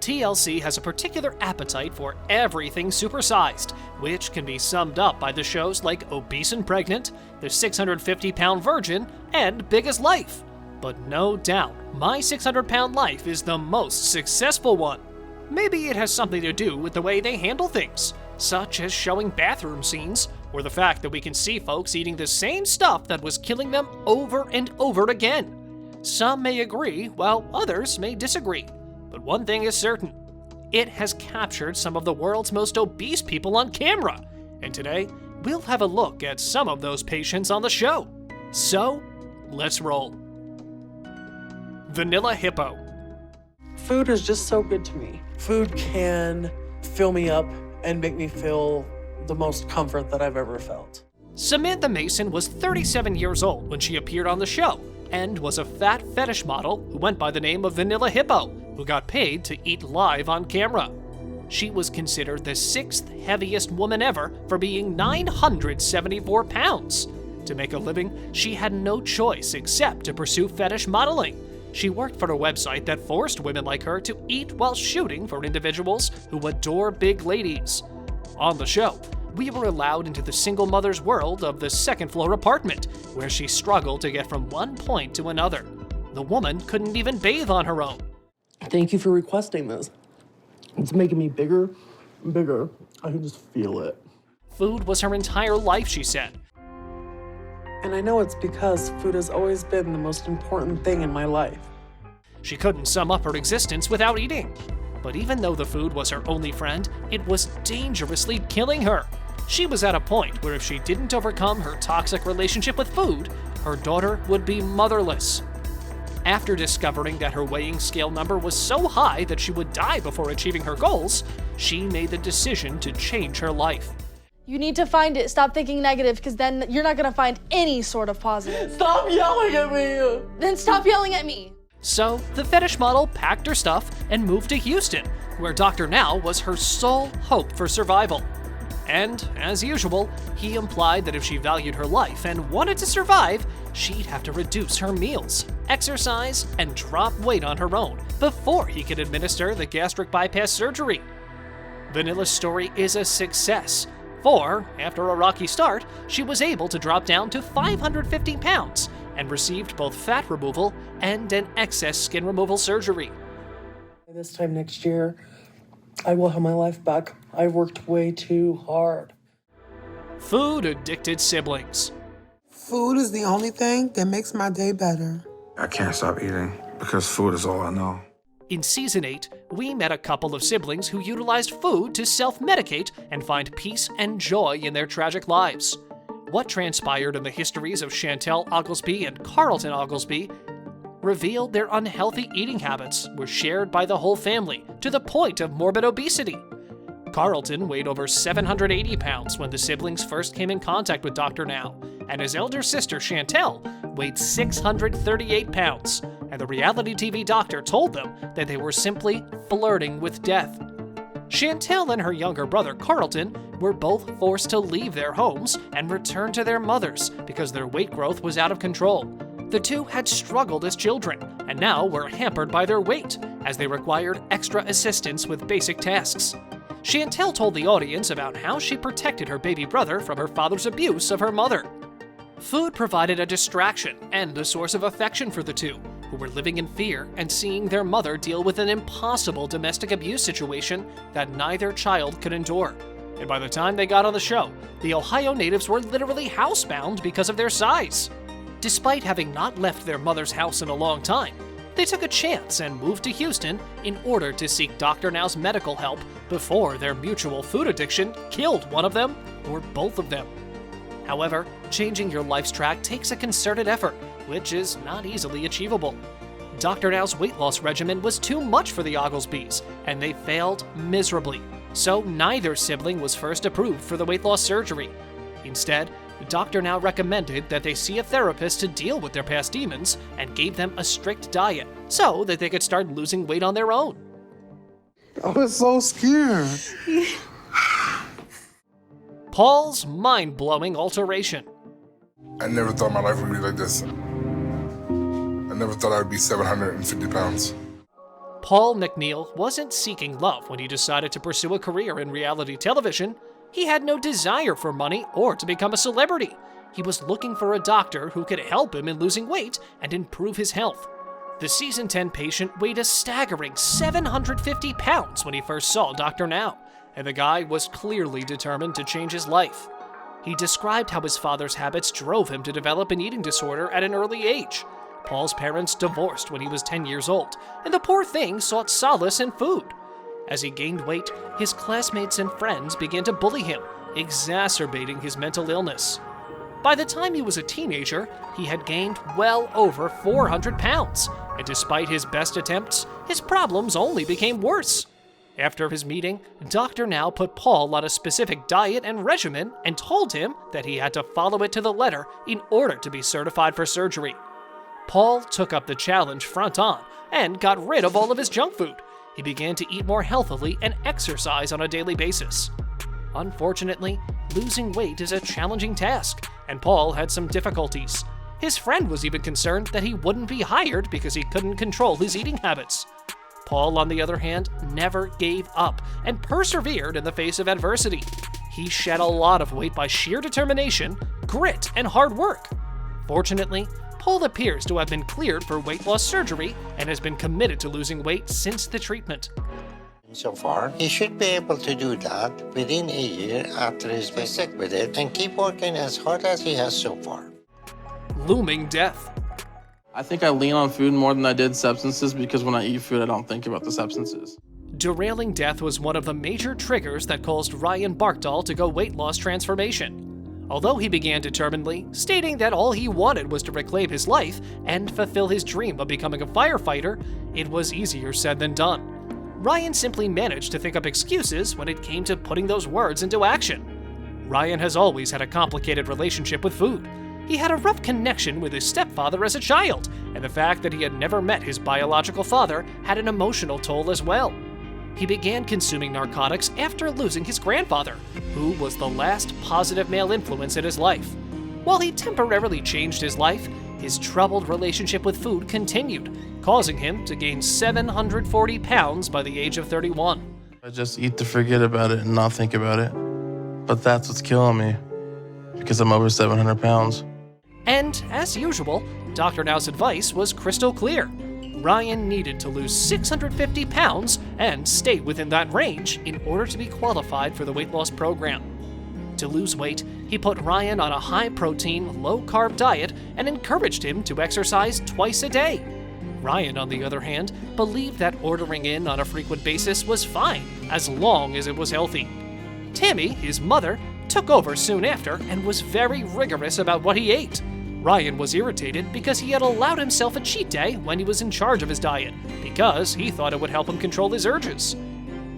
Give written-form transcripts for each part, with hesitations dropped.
TLC has a particular appetite for everything supersized, which can be summed up by the shows like Obese and Pregnant, The 650-Pound Virgin, and Big as Life. But no doubt, My 600-Pound Life is the most successful one. Maybe it has something to do with the way they handle things, such as showing bathroom scenes, or the fact that we can see folks eating the same stuff that was killing them over and over again. Some may agree, while others may disagree. But one thing is certain, it has captured some of the world's most obese people on camera. And today, we'll have a look at some of those patients on the show. So, let's roll. Vanilla Hippo. Food is just so good to me. Food can fill me up and make me feel the most comfort that I've ever felt. Samantha Mason was 37 years old when she appeared on the show, and was a fat fetish model who went by the name of Vanilla Hippo, who got paid to eat live on camera. She was considered the 6th heaviest woman ever for being 974 pounds. To make a living, she had no choice except to pursue fetish modeling. She worked for a website that forced women like her to eat while shooting for individuals who adore big ladies. On the show, we were allowed into the single mother's world of the second-floor apartment, where she struggled to get from one point to another. The woman couldn't even bathe on her own. Thank you for requesting this. It's making me bigger and bigger. I can just feel it. Food was her entire life, she said. And I know it's because food has always been the most important thing in my life. She couldn't sum up her existence without eating. But even though the food was her only friend, it was dangerously killing her. She was at a point where if she didn't overcome her toxic relationship with food, her daughter would be motherless. After discovering that her weighing scale number was so high that she would die before achieving her goals, she made the decision to change her life. You need to find it. Stop thinking negative, because then you're not going to find any sort of positive. Stop yelling at me! Then stop yelling at me. So, the fetish model packed her stuff and moved to Houston, where Dr. Now was her sole hope for survival. And, as usual, he implied that if she valued her life and wanted to survive, she'd have to reduce her meals, exercise, and drop weight on her own before he could administer the gastric bypass surgery. Vanilla's story is a success, for, after a rocky start, she was able to drop down to 515 pounds and received both fat removal and an excess skin removal surgery. This time next year, I will have my life back. I worked way too hard. Food-addicted siblings. Food is the only thing that makes my day better. I can't stop eating because food is all I know. In Season 8, we met a couple of siblings who utilized food to self-medicate and find peace and joy in their tragic lives. What transpired in the histories of Chantel Oglesby and Carlton Oglesby revealed their unhealthy eating habits were shared by the whole family to the point of morbid obesity. Carlton weighed over 780 pounds when the siblings first came in contact with Dr. Now, and his elder sister Chantel weighed 638 pounds, and the reality TV doctor told them that they were simply flirting with death. Chantel and her younger brother Carlton were both forced to leave their homes and return to their mothers because their weight growth was out of control. The two had struggled as children and now were hampered by their weight as they required extra assistance with basic tasks. Chantel told the audience about how she protected her baby brother from her father's abuse of her mother. Food provided a distraction and a source of affection for the two, who were living in fear and seeing their mother deal with an impossible domestic abuse situation that neither child could endure. And by the time they got on the show, the Ohio natives were literally housebound because of their size. Despite having not left their mother's house in a long time, they took a chance and moved to Houston in order to seek Dr. Now's medical help before their mutual food addiction killed one of them or both of them. However, changing your life's track takes a concerted effort, which is not easily achievable. Dr. Now's weight loss regimen was too much for the Oglesbys, and they failed miserably, so neither sibling was first approved for the weight loss surgery. Instead, Dr. Now recommended that they see a therapist to deal with their past demons and gave them a strict diet so that they could start losing weight on their own. I was so scared. Paul's mind-blowing alteration. I never thought my life would be like this. I never thought I would be 750 pounds. Paul McNeil wasn't seeking love when he decided to pursue a career in reality television. He had no desire for money or to become a celebrity. He was looking for a doctor who could help him in losing weight and improve his health. The season 10 patient weighed a staggering 750 pounds when he first saw Dr. Now, and the guy was clearly determined to change his life. He described how his father's habits drove him to develop an eating disorder at an early age. Paul's parents divorced when he was 10 years old, and the poor thing sought solace in food. As he gained weight, his classmates and friends began to bully him, exacerbating his mental illness. By the time he was a teenager, he had gained well over 400 pounds, and despite his best attempts, his problems only became worse. After his meeting, Dr. Now put Paul on a specific diet and regimen and told him that he had to follow it to the letter in order to be certified for surgery. Paul took up the challenge front on and got rid of all of his junk food. He began to eat more healthily and exercise on a daily basis. Unfortunately, losing weight is a challenging task, and Paul had some difficulties. His friend was even concerned that he wouldn't be hired because he couldn't control his eating habits. Paul, on the other hand, never gave up and persevered in the face of adversity. He shed a lot of weight by sheer determination, grit, and hard work. Fortunately, Paul appears to have been cleared for weight loss surgery and has been committed to losing weight since the treatment. So far, he should be able to do that within a year after he's been sick with it and keep working as hard as he has so far. Looming death. I think I lean on food more than I did substances because when I eat food, I don't think about the substances. Derailing death was one of the major triggers that caused Ryan Barkdahl to go weight loss transformation. Although he began determinedly, stating that all he wanted was to reclaim his life and fulfill his dream of becoming a firefighter, it was easier said than done. Ryan simply managed to think up excuses when it came to putting those words into action. Ryan has always had a complicated relationship with food. He had a rough connection with his stepfather as a child, and the fact that he had never met his biological father had an emotional toll as well. He began consuming narcotics after losing his grandfather, who was the last positive male influence in his life. While he temporarily changed his life, his troubled relationship with food continued, causing him to gain 740 pounds by the age of 31. I just eat to forget about it and not think about it. But that's what's killing me, because I'm over 700 pounds. And, as usual, Dr. Now's advice was crystal clear. Ryan needed to lose 650 pounds and stay within that range in order to be qualified for the weight loss program. To lose weight, he put Ryan on a high-protein, low-carb diet and encouraged him to exercise twice a day. Ryan, on the other hand, believed that ordering in on a frequent basis was fine, as long as it was healthy. Tammy, his mother, took over soon after and was very rigorous about what he ate. Ryan was irritated because he had allowed himself a cheat day when he was in charge of his diet, because he thought it would help him control his urges.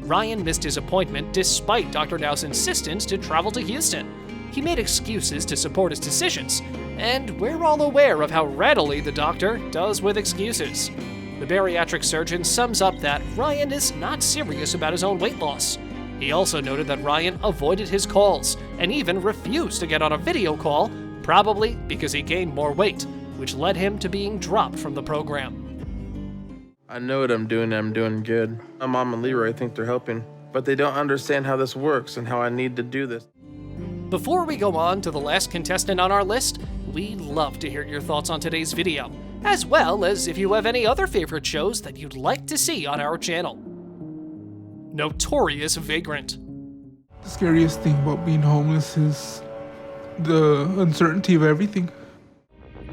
Ryan missed his appointment despite Dr. Now's insistence to travel to Houston. He made excuses to support his decisions, and we're all aware of how readily the doctor does with excuses. The bariatric surgeon sums up that Ryan is not serious about his own weight loss. He also noted that Ryan avoided his calls and even refused to get on a video call, probably because he gained more weight, which led him to being dropped from the program. I know what I'm doing good. My mom and Leroy think they're helping, but they don't understand how this works and how I need to do this. Before we go on to the last contestant on our list, we'd love to hear your thoughts on today's video, as well as if you have any other favorite shows that you'd like to see on our channel. Notorious Vagrant. The scariest thing about being homeless is the uncertainty of everything.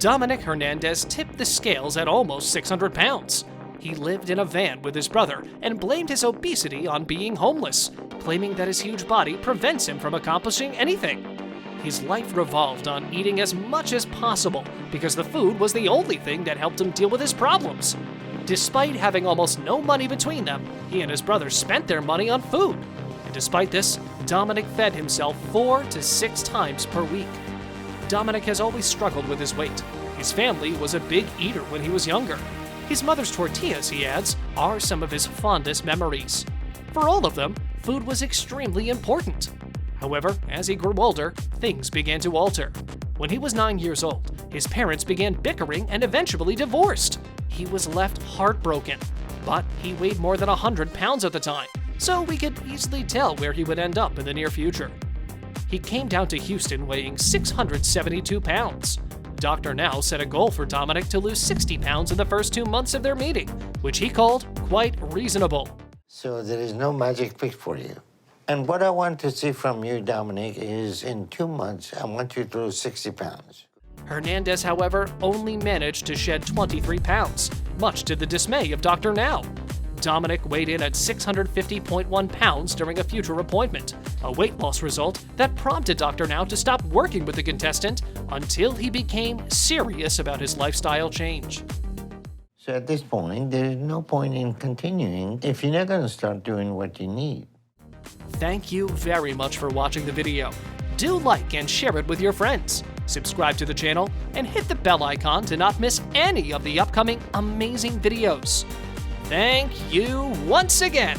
Dominic Hernandez tipped the scales at almost 600 pounds. He lived in a van with his brother and blamed his obesity on being homeless, claiming that his huge body prevents him from accomplishing anything. His life revolved on eating as much as possible because the food was the only thing that helped him deal with his problems. Despite having almost no money between them, he and his brother spent their money on food. And despite this, Dominic fed himself 4 to 6 times per week. Dominic has always struggled with his weight. His family was a big eater when he was younger. His mother's tortillas, he adds, are some of his fondest memories. For all of them, food was extremely important. However, as he grew older, things began to alter. When he was 9 years old, his parents began bickering and eventually divorced. He was left heartbroken. But he weighed more than 100 pounds at the time, so we could easily tell where he would end up in the near future. He came down to Houston weighing 672 pounds. Dr. Now set a goal for Dominic to lose 60 pounds in the first 2 months of their meeting, which he called quite reasonable. So there is no magic fix for you. And what I want to see from you, Dominic, is in 2 months, I want you to lose 60 pounds. Hernandez, however, only managed to shed 23 pounds, much to the dismay of Dr. Now. Dominic weighed in at 650.1 pounds during a future appointment, a weight loss result that prompted Dr. Now to stop working with the contestant until he became serious about his lifestyle change. So at this point, there is no point in continuing if you're not going to start doing what you need. Thank you very much for watching the video. Do like and share it with your friends. Subscribe to the channel and hit the bell icon to not miss any of the upcoming amazing videos. Thank you once again.